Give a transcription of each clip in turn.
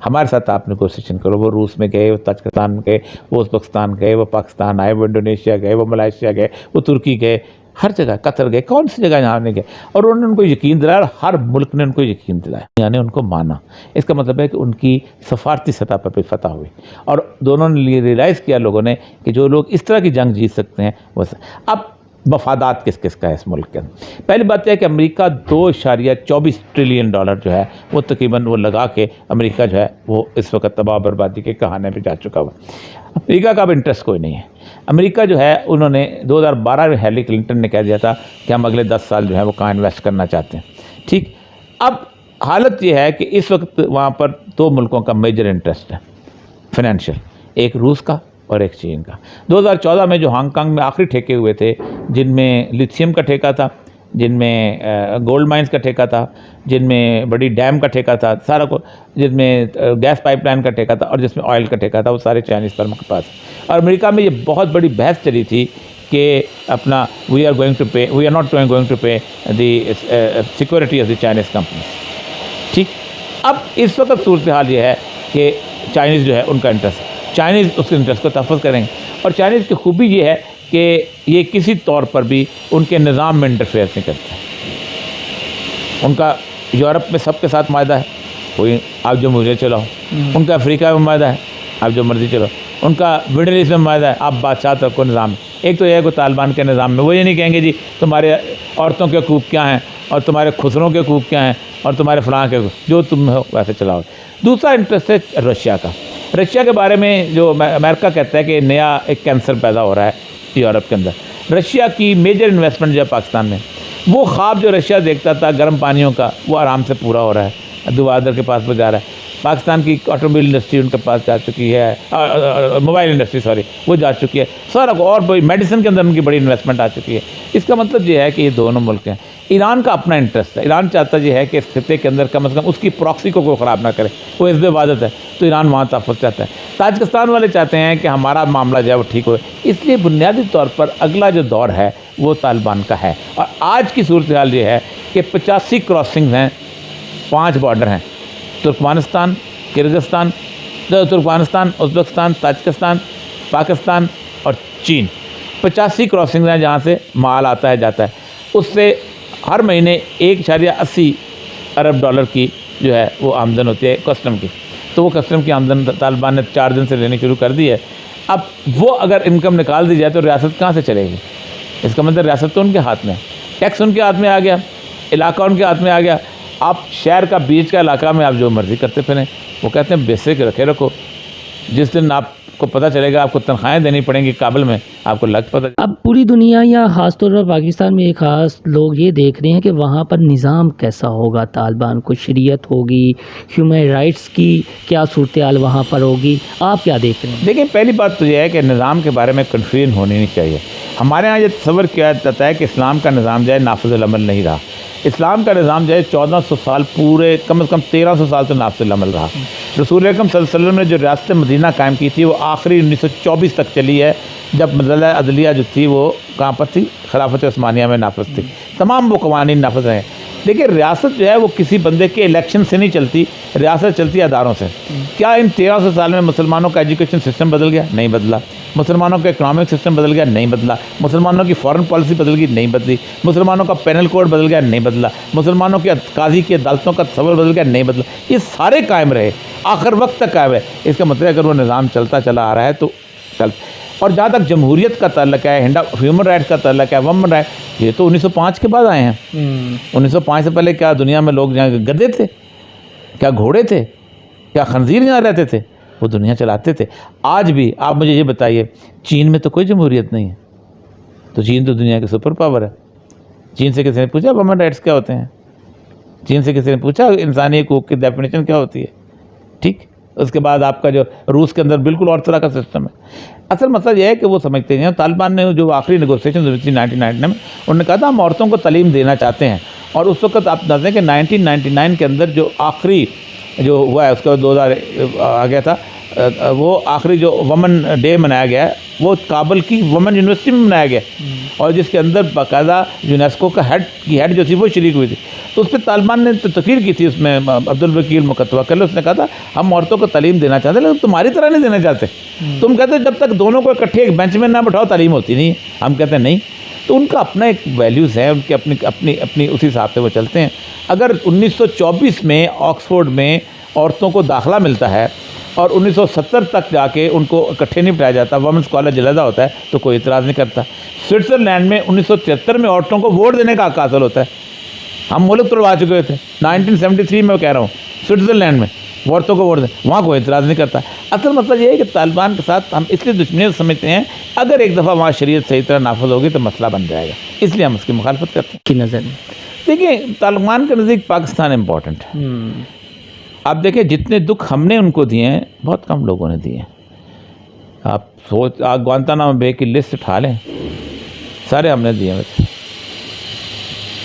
ہمارے ساتھ آپ نیگوسیشن کرو. وہ روس میں گئے, وہ تاجکستان گئے, وہ ازبکستان گئے, وہ پاکستان آئے, وہ انڈونیشیا گئے, وہ ملائیشیا گئے, وہ ترکی گئے, ہر جگہ, قطر گئے, کون سی جگہ جہاں نہیں گئے, اور انہوں نے ان کو یقین دلایا, اور ہر ملک نے ان کو یقین دلایا, یعنی ان کو مانا. اس کا مطلب ہے کہ ان کی سفارتی سطح پر بھی فتح ہوئی, اور دونوں نے ریئلائز کیا لوگوں نے کہ جو لوگ اس طرح کی جنگ جیت سکتے ہیں وہ. اب مفادات کس کس کا ہے اس ملک کے اندر؟ پہلی بات یہ ہے کہ امریکہ 2.24 ٹریلین ڈالر جو ہے وہ تقریباً وہ لگا کے امریکہ جو ہے وہ اس وقت تباہ بربادی کے کہانے پہ جا چکا ہوا. امریکہ کا اب انٹرسٹ کوئی نہیں ہے. امریکہ جو ہے انہوں نے 2012 میں ہیلری کلنٹن نے کہہ دیا تھا کہ ہم اگلے 10 سال جو ہے وہ کہاں انویسٹ کرنا چاہتے ہیں. ٹھیک, اب حالت یہ ہے کہ اس وقت وہاں پر 2 ملکوں کا میجر انٹرسٹ ہے فائنینشیل, ایک روس کا اور ایک چین کا. 2014 میں جو ہانگ کانگ میں آخری ٹھیکے ہوئے تھے, جن میں لیتھیم کا ٹھیکہ تھا, جن میں گولڈ مائنز کا ٹھیکہ تھا, جن میں بڑی ڈیم کا ٹھیکہ تھا, سارا کو, جس میں گیس پائپ لائن کا ٹھیکہ تھا, اور جس میں آئل کا ٹھیکہ تھا, وہ سارے چائنیز فرم کے پاس. اور امریکہ میں یہ بہت بڑی بحث چلی تھی کہ اپنا we are not going to pay the security of the Chinese company. ٹھیک, اب اس وقت صورتحال یہ ہے کہ چائنیز جو ہے ان کا انٹرسٹ, چائنیز اس کے انٹرسٹ کو تحفظ کریں گے. اور چائنیز کی خوبی یہ ہے کہ یہ کسی طور پر بھی ان کے نظام میں انٹرفیئر نہیں کرتے. ان کا یورپ میں سب کے ساتھ معاہدہ ہے, کوئی آپ جو مجھے چلاؤ. ان کا افریقہ میں معاہدہ ہے, آپ جو مرضی چلاؤ. ان کا مڈل ایسٹ میں معاہدہ ہے, آپ بادشاہ تک کو نظام. ایک تو یہ ہے کہ طالبان کے نظام میں وہ یہ نہیں کہیں گے جی تمہارے عورتوں کے حقوق کیا ہیں, اور تمہارے خسروں کے حقوق کیا ہیں, اور تمہارے فلاں کے حقوق, جو تم ہو ویسے چلاؤ. دوسرا انٹرسٹ ہے رشیا کا. رشیا کے بارے میں جو امریکہ کہتا ہے کہ نیا ایک کینسر پیدا ہو رہا ہے یورپ کے اندر. رشیا کی میجر انویسٹمنٹ جو ہے پاکستان میں, وہ خواب جو رشیا دیکھتا تھا گرم پانیوں کا, وہ آرام سے پورا ہو رہا ہے. دوادر کے پاس وہ جا رہا ہے. پاکستان کی آٹو موبائل انڈسٹری ان کے پاس جا چکی ہے, موبائل انڈسٹری وہ جا چکی ہے سارا کو, اور میڈیسن کے اندر ان کی بڑی انویسٹمنٹ آ چکی ہے. اس کا مطلب یہ ہے کہ یہ دونوں ملک ہیں. ایران کا اپنا انٹرسٹ ہے. ایران چاہتا یہ ہے کہ اس خطے کے اندر کم از کم اس کی پراکسی کو کوئی خراب نہ کرے. وہ حزب وحدت ہے تو ایران وہاں تحفظ چاہتا ہے. تاجکستان والے چاہتے ہیں کہ ہمارا معاملہ جو ہے وہ ٹھیک ہوئے. اس لیے بنیادی طور پر اگلا جو دور ہے وہ طالبان کا ہے. اور آج کی صورتحال یہ ہے کہ 85 کراسنگز ہیں, 5 بارڈر ہیں, Turkmenistan, Kyrgyzstan, Uzbekistan, Tajikistan, Pakistan اور چین. 85 کراسنگز ہیں جہاں سے مال آتا ہے جاتا ہے. اس سے ہر مہینے 1.80 ارب ڈالر کی جو ہے وہ آمدن ہوتی ہے کسٹم کی. تو وہ کسٹم کی آمدن طالبان نے 4 دن سے لینی شروع کر دی ہے. اب وہ اگر انکم نکال دی جائے تو ریاست کہاں سے چلے گی؟ اس کا مطلب ریاست تو ان کے ہاتھ میں, ٹیکس ان کے ہاتھ میں آ گیا, علاقہ ان کے ہاتھ میں آ گیا. آپ شہر کا بیچ کا علاقہ میں آپ جو مرضی کرتے پھریں. وہ کہتے ہیں بیسک رکھو, جس دن آپ کو پتہ چلے گا آپ کو تنخواہیں دینی پڑیں گی کابل میں, آپ کو لگ پتہ. اب پوری دنیا یا خاص طور پر پاکستان میں ایک خاص لوگ یہ دیکھ رہے ہیں کہ وہاں پر نظام کیسا ہوگا. طالبان کو شریعت ہوگی, ہیومن رائٹس کی کیا صورتحال وہاں پر ہوگی, آپ کیا دیکھ رہے ہیں؟ دیکھیں, پہلی بات تو یہ ہے کہ نظام کے بارے میں کنفیوژن ہونی نہیں چاہیے. ہمارے ہاں یہ تصور کیا جاتا ہے کہ اسلام کا نظام جو ہے نافذ العمل نہیں رہا. اسلام کا نظام جو ہے 1400 سال پورے, کم از کم 1300 سال تو نافذ العمل رہا. رسول اکرم صلی اللہ علیہ وسلم نے جو ریاست مدینہ قائم کی تھی وہ آخری 1924 تک چلی ہے, جب مظلہ عدلیہ جو تھی وہ کہاں پر تھی؟ خلافت عثمانیہ میں نافذ تھی. تمام وہ قوانین نافذ ہیں. دیکھیں, ریاست جو ہے وہ کسی بندے کے الیکشن سے نہیں چلتی, ریاست چلتی ہے اداروں سے. کیا ان 1300 سال میں مسلمانوں کا ایجوکیشن سسٹم بدل گیا؟ نہیں بدلا. مسلمانوں کا اکنامک سسٹم بدل گیا؟ نہیں بدلا. مسلمانوں کی فارن پالیسی بدل گئی؟ نہیں بدلی. مسلمانوں کا پینل کوڈ بدل گیا؟ نہیں بدلا. مسلمانوں کے قاضی کی عدالتوں کا تصور بدل گیا؟ نہیں بدلا. یہ سارے قائم رہے, آخر وقت تک قائم ہے. اس کا مطلب اگر وہ نظام چلتا چلا آ رہا ہے تو اور جہاں تک جمہوریت کا تعلق ہے, ہیومن رائٹس کا تعلق ہے, وومن رائٹ, یہ تو 1905 کے بعد آئے ہیں. 1905 سے پہلے کیا دنیا میں لوگ جہاں گدھے تھے, کیا گھوڑے تھے, کیا خنزیر جہاں رہتے تھے, وہ دنیا چلاتے تھے. آج بھی آپ مجھے یہ بتائیے, چین میں تو کوئی جمہوریت نہیں ہے, تو چین تو دنیا کی سپر پاور ہے. چین سے کسی نے پوچھا وومن رائٹس کیا ہوتے ہیں؟ چین سے کسی نے پوچھا انسانی حقوق کی ڈیفینیشن کیا ہوتی ہے؟ ٹھیک. اس کے بعد آپ کا جو روس کے اندر بالکل اور طرح کا سسٹم ہے. اصل مسئلہ یہ ہے کہ وہ سمجھتے ہیں, طالبان نے جو آخری نیگوسیشن ہوئی تھی 1999 میں, انہوں نے کہا تھا ہم عورتوں کو تعلیم دینا چاہتے ہیں. اور اس وقت آپ بتاتے ہیں کہ 1999 کے اندر جو آخری جو ہوا ہے, اس کا 2000 آ گیا تھا, وہ آخری جو وومن ڈے منایا گیا ہے وہ کابل کی وومن یونیورسٹی میں منایا گیا, اور جس کے اندر باقاعدہ یونیسکو کا ہیڈ جو تھی وہ شریک ہوئی تھی. تو اس پہ طالبان نے تقریر کی تھی، اس میں عبدالوکیل متوکل، اس نے کہا تھا ہم عورتوں کو تعلیم دینا چاہتے ہیں لیکن تمہاری طرح نہیں دینا چاہتے، تم کہتے جب تک دونوں کو اکٹھے ایک بینچ میں نہ بٹھاؤ تعلیم ہوتی نہیں ہے، ہم کہتے ہیں نہیں۔ تو ان کا اپنا ایک ویلیوز ہے، ان کے اپنی اسی حساب سے وہ چلتے ہیں۔ اگر 1924 میں آکسفورڈ میں عورتوں کو داخلہ ملتا ہے اور 1970 تک جا کے ان کو اکٹھے نہیں بٹھایا جاتا، وومنس کالج علیحدہ ہوتا ہے، تو کوئی اعتراض نہیں کرتا۔ سوئٹزرلینڈ میں 1973 میں عورتوں کو ووٹ دینے کا حق حاصل ہوتا ہے، ہم ملک توڑوا چکے تھے 1973 میں، وہ کہہ رہا ہوں سوئٹزرلینڈ میں عورتوں کو ووٹ دیں، وہاں کوئی اعتراض نہیں کرتا۔ اصل مسئلہ یہ ہے کہ طالبان کے ساتھ ہم اس لیے دشمنیت سمجھتے ہیں، اگر ایک دفعہ وہاں شریعت صحیح طرح نافذ ہوگی تو مسئلہ بن جائے گا، اس لیے ہم اس کی مخالفت کرتے ہیں۔ کی نظر میں دیکھیں طالبان کے نزدیک پاکستان امپورٹنٹ ہے۔ آپ دیکھیں جتنے دکھ ہم نے ان کو دیے ہیں بہت کم لوگوں نے دیے ہیں۔ آپ گوانتانامو بے کی لسٹ اٹھا لیں، سارے ہم نے دیے ہیں۔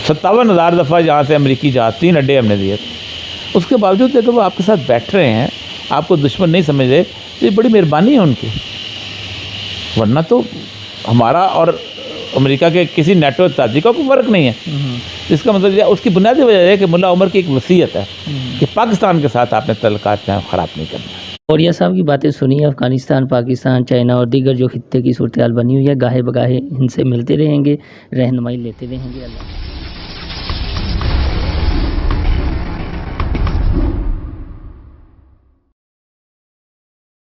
57,000 دفعہ یہاں سے امریکی جہاز 3 اڈے ہم نے دیے تھے، اس کے باوجود اگر وہ آپ کے ساتھ بیٹھ رہے ہیں، آپ کو دشمن نہیں سمجھ رہے، تو یہ بڑی مہربانی ہے ان کی، ورنہ تو ہمارا اور امریکہ کے کسی نیٹو اتحادی کا کوئی فرق نہیں ہے۔ اس کا مطلب یہ اس کی بنیادی وجہ ہے کہ ملا عمر کی ایک وصیت ہے کہ پاکستان کے ساتھ آپ نے تعلقات خراب نہیں کرنا۔ اوریہ صاحب کی باتیں سنی، افغانستان، پاکستان، چائنا اور دیگر جو خطے کی صورتحال بنی ہوئی ہے، گاہے بگاہے ان سے ملتے رہیں گے، رہنمائی لیتے رہیں گے۔ اللہ